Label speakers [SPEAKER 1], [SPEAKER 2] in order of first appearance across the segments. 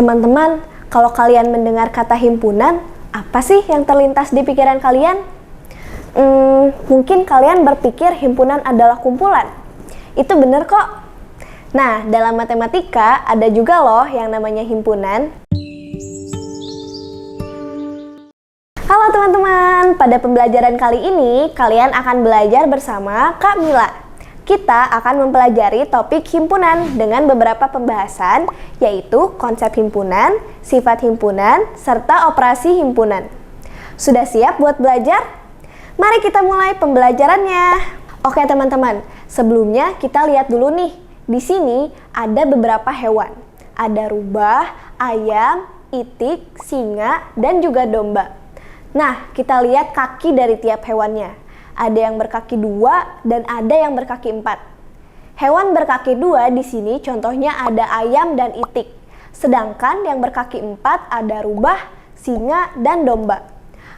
[SPEAKER 1] Teman-teman, kalau kalian mendengar kata himpunan, apa sih yang terlintas di pikiran kalian? Mungkin kalian berpikir himpunan adalah kumpulan. Itu benar kok. Nah, dalam matematika ada juga loh yang namanya himpunan. Halo teman-teman, pada pembelajaran kali ini kalian akan belajar bersama Kak Mila. Kita akan mempelajari topik himpunan dengan beberapa pembahasan, yaitu konsep himpunan, sifat himpunan, serta operasi himpunan. Sudah siap buat belajar? Mari kita mulai pembelajarannya. Oke teman-teman, sebelumnya kita lihat dulu nih. Di sini ada beberapa hewan. Ada rubah, ayam, itik, singa, dan juga domba. Nah, kita lihat kaki dari tiap hewannya. Ada yang berkaki 2 dan ada yang berkaki 4. Hewan berkaki 2 di sini contohnya ada ayam dan itik. Sedangkan yang berkaki 4 ada rubah, singa, dan domba.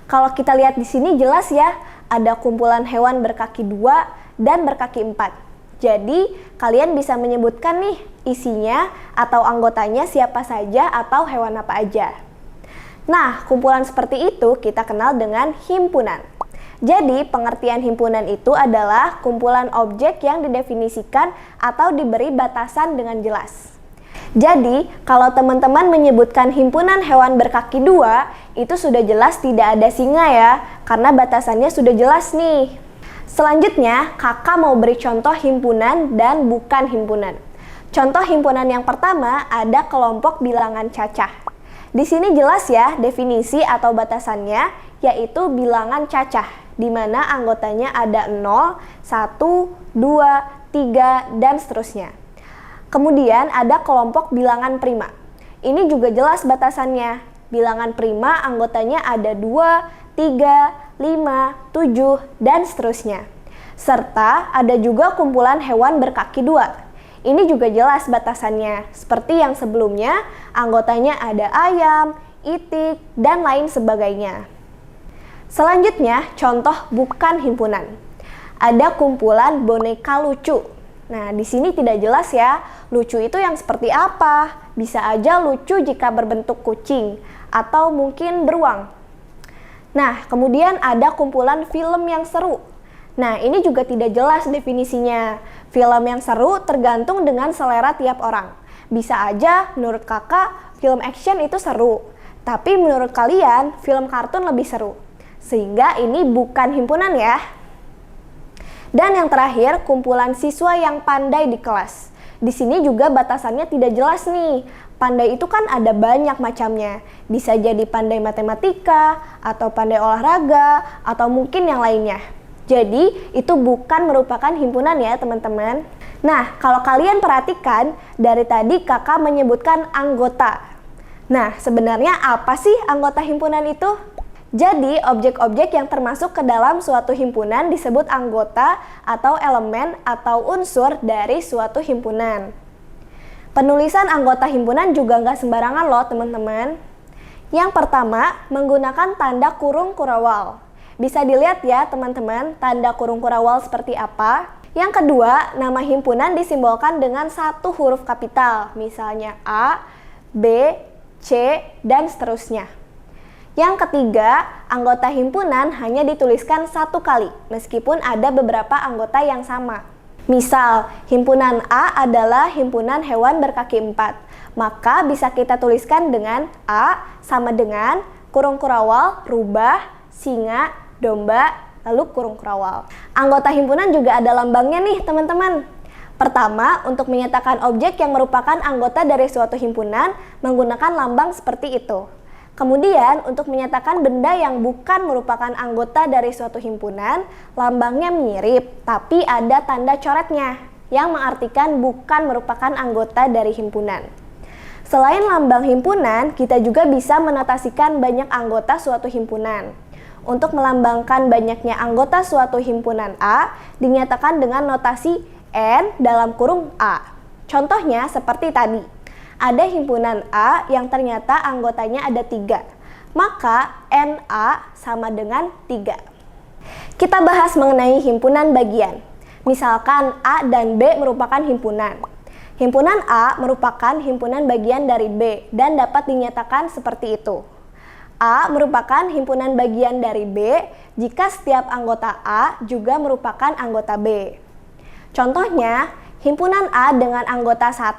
[SPEAKER 1] Kalau kita lihat di sini jelas ya, ada kumpulan hewan berkaki 2 dan berkaki 4. Jadi, kalian bisa menyebutkan nih isinya atau anggotanya siapa saja atau hewan apa aja. Nah, kumpulan seperti itu kita kenal dengan himpunan. Jadi, pengertian himpunan itu adalah kumpulan objek yang didefinisikan atau diberi batasan dengan jelas. Jadi, kalau teman-teman menyebutkan himpunan hewan berkaki 2, itu sudah jelas tidak ada singa ya, karena batasannya sudah jelas nih. Selanjutnya, kakak mau beri contoh himpunan dan bukan himpunan. Contoh himpunan yang pertama ada kelompok bilangan cacah. Di sini jelas ya definisi atau batasannya, yaitu bilangan cacah, di mana anggotanya ada 0, 1, 2, 3, dan seterusnya. Kemudian ada kelompok bilangan prima. Ini juga jelas batasannya. Bilangan prima anggotanya ada 2, 3, 5, 7, dan seterusnya. Serta ada juga kumpulan hewan berkaki 2. Ini juga jelas batasannya. Seperti yang sebelumnya, anggotanya ada ayam, itik, dan lain sebagainya. Selanjutnya, contoh bukan himpunan. Ada kumpulan boneka lucu. Nah, di sini tidak jelas ya, lucu itu yang seperti apa. Bisa aja lucu jika berbentuk kucing, atau mungkin beruang. Nah, kemudian ada kumpulan film yang seru. Nah, ini juga tidak jelas definisinya. Film yang seru tergantung dengan selera tiap orang. Bisa aja menurut kakak film action itu seru, tapi menurut kalian film kartun lebih seru. Sehingga ini bukan himpunan ya. Dan yang terakhir, kumpulan siswa yang pandai di kelas. Di sini juga batasannya tidak jelas nih. Pandai itu kan ada banyak macamnya. Bisa jadi pandai matematika, atau pandai olahraga, atau mungkin yang lainnya. Jadi, itu bukan merupakan himpunan ya teman-teman. Nah, kalau kalian perhatikan, dari tadi kakak menyebutkan anggota. Nah, sebenarnya apa sih anggota himpunan itu? Jadi, objek-objek yang termasuk ke dalam suatu himpunan disebut anggota atau elemen atau unsur dari suatu himpunan. Penulisan anggota himpunan juga nggak sembarangan loh teman-teman. Yang pertama, menggunakan tanda kurung kurawal. Bisa dilihat ya teman-teman, tanda kurung kurawal seperti apa. Yang kedua, nama himpunan disimbolkan dengan satu huruf kapital, misalnya A, B, C, dan seterusnya. Yang ketiga, anggota himpunan hanya dituliskan satu kali, meskipun ada beberapa anggota yang sama. Misal, himpunan A adalah himpunan hewan berkaki 4, maka bisa kita tuliskan dengan A sama dengan kurung kurawal, rubah, singa, domba, lalu kurung kurawal. Anggota himpunan juga ada lambangnya nih teman-teman. Pertama, untuk menyatakan objek yang merupakan anggota dari suatu himpunan menggunakan lambang seperti itu. Kemudian, untuk menyatakan benda yang bukan merupakan anggota dari suatu himpunan, lambangnya mirip, tapi ada tanda coretnya yang mengartikan bukan merupakan anggota dari himpunan. Selain lambang himpunan, kita juga bisa menotasikan banyak anggota suatu himpunan. Untuk melambangkan banyaknya anggota suatu himpunan A, dinyatakan dengan notasi N dalam kurung A. Contohnya seperti tadi, ada himpunan A yang ternyata anggotanya ada 3, maka NA sama dengan 3. Kita bahas mengenai himpunan bagian. Misalkan A dan B merupakan himpunan. Himpunan A merupakan himpunan bagian dari B dan dapat dinyatakan seperti itu. A merupakan himpunan bagian dari B jika setiap anggota A juga merupakan anggota B. Contohnya, himpunan A dengan anggota 1,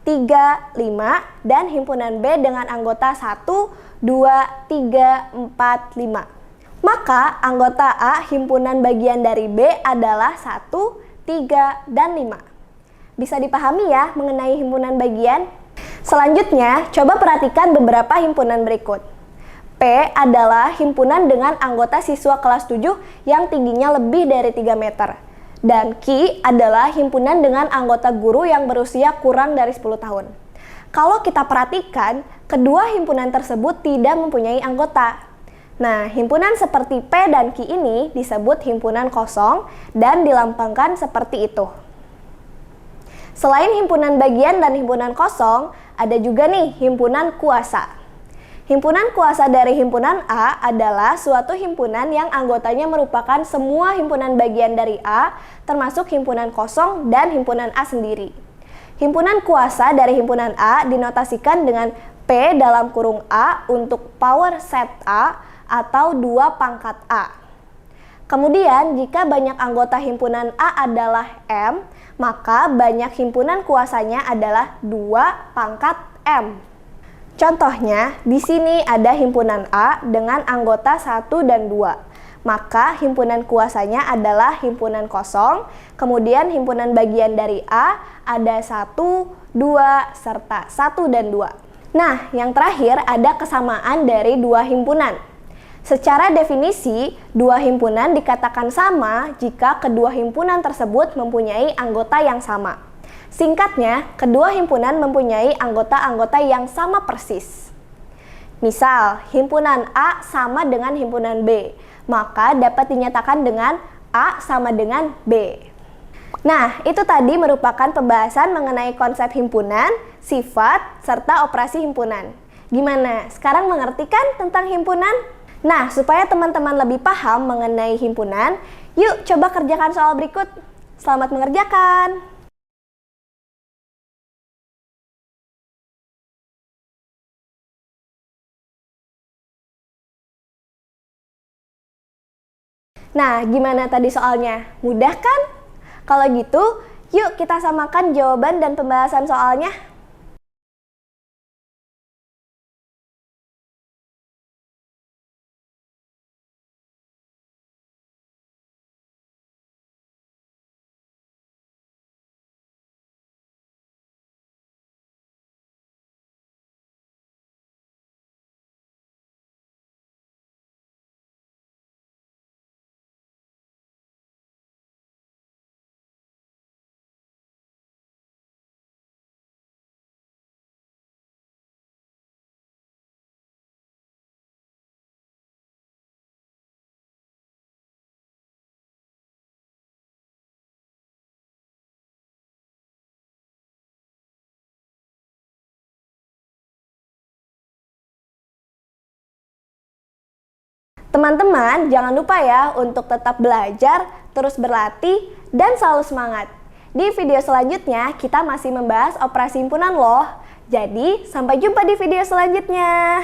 [SPEAKER 1] 3, 5 dan himpunan B dengan anggota 1, 2, 3, 4, 5. Maka anggota A himpunan bagian dari B adalah 1, 3, dan 5. Bisa dipahami ya mengenai himpunan bagian? Selanjutnya, coba perhatikan beberapa himpunan berikut. P adalah himpunan dengan anggota siswa kelas 7 yang tingginya lebih dari 3 meter. Dan Q adalah himpunan dengan anggota guru yang berusia kurang dari 10 tahun. Kalau kita perhatikan, kedua himpunan tersebut tidak mempunyai anggota. Nah, himpunan seperti P dan Q ini disebut himpunan kosong dan dilambangkan seperti itu. Selain himpunan bagian dan himpunan kosong, ada juga nih himpunan kuasa. Himpunan kuasa dari himpunan A adalah suatu himpunan yang anggotanya merupakan semua himpunan bagian dari A, termasuk himpunan kosong dan himpunan A sendiri. Himpunan kuasa dari himpunan A dinotasikan dengan P dalam kurung A untuk power set A atau 2 pangkat A. Kemudian, jika banyak anggota himpunan A adalah M, maka banyak himpunan kuasanya adalah 2 pangkat M. Contohnya, di sini ada himpunan A dengan anggota 1 dan 2. Maka himpunan kuasanya adalah himpunan kosong, kemudian himpunan bagian dari A ada 1, 2, serta 1 dan 2. Nah, yang terakhir ada kesamaan dari dua himpunan. Secara definisi, dua himpunan dikatakan sama jika kedua himpunan tersebut mempunyai anggota yang sama. Singkatnya, kedua himpunan mempunyai anggota-anggota yang sama persis. Misal, himpunan A sama dengan himpunan B, maka dapat dinyatakan dengan A sama dengan B. Nah, itu tadi merupakan pembahasan mengenai konsep himpunan, sifat, serta operasi himpunan. Gimana? Sekarang mengerti kan tentang himpunan? Nah, supaya teman-teman lebih paham mengenai himpunan, yuk coba kerjakan soal berikut. Selamat mengerjakan! Nah, gimana tadi soalnya? Mudah kan? Kalau gitu, yuk kita samakan jawaban dan pembahasan soalnya. Teman-teman, jangan lupa ya untuk tetap belajar, terus berlatih, dan selalu semangat. Di video selanjutnya, kita masih membahas operasi himpunan loh. Jadi, sampai jumpa di video selanjutnya.